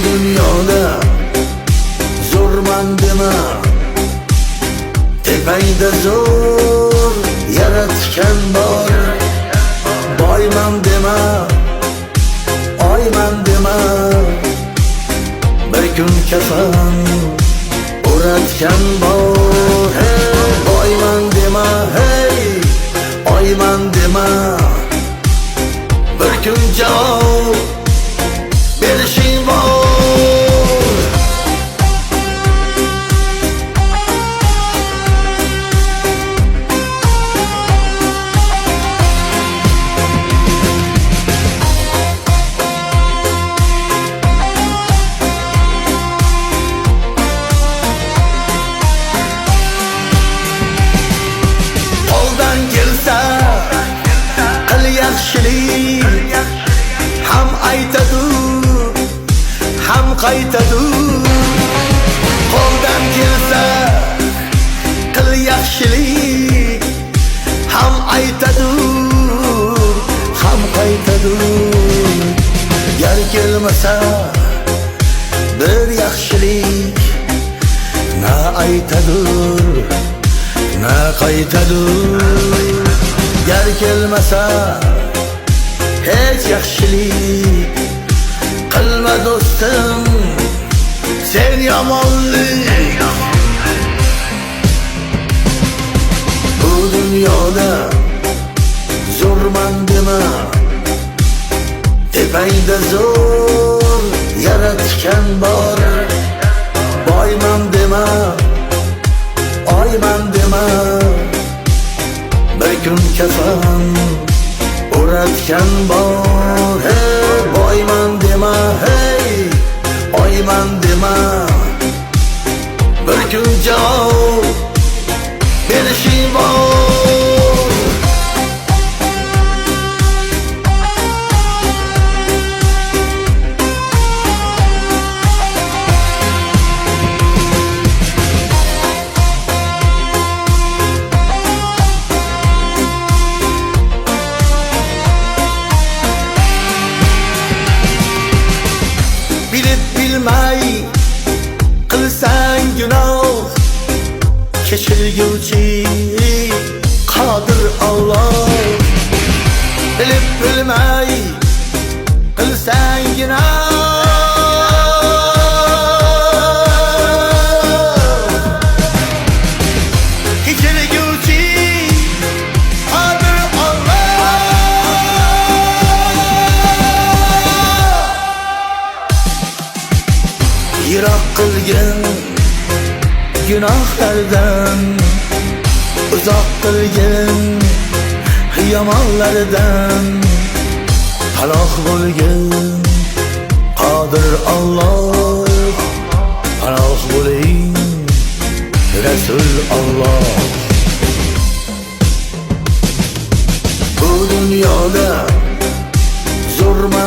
dunyoda zo'rman dema, tepangda zo'r yaratgan bor. Boyman dema, oyman dema, bir kun kafan o'ratgan bor. Hey, boyman dema, hey, oyman dema, bir kun javob berishing bor. Qil yaxshilik, ham aytadi, ham qaytadi. Qo'ldan kelsa qil yaxshilik, ham aytadi, ham qaytadi. Gar kelmasa bir yaxshilik, na aytadi, na qaytadi. Gar kelmasa hech yaxshilik qilma do'stim, sen yomonlik. Bu dunyoda zo'rman dema, tepangda zo'r yaratgan bor. Boyman dema, oyman dema, bir kun kafan o'ratgan bor. Hey, boyman dema, hey, oyman dema, bir kun javob berishing bor. Bilib bilmay qilsang gunoh, kechirguvchi qodir Alloh. Bilib bilmay qilsang gunoh, kechirguvchi qodir Alloh. Yiroq qilgin gunohlardan, uzoq qilgin yomonlardan. Panoh bo'lgin qodir Alloh, panoh bo'ling Rasul Alloh. Bu dunyoda zo'rman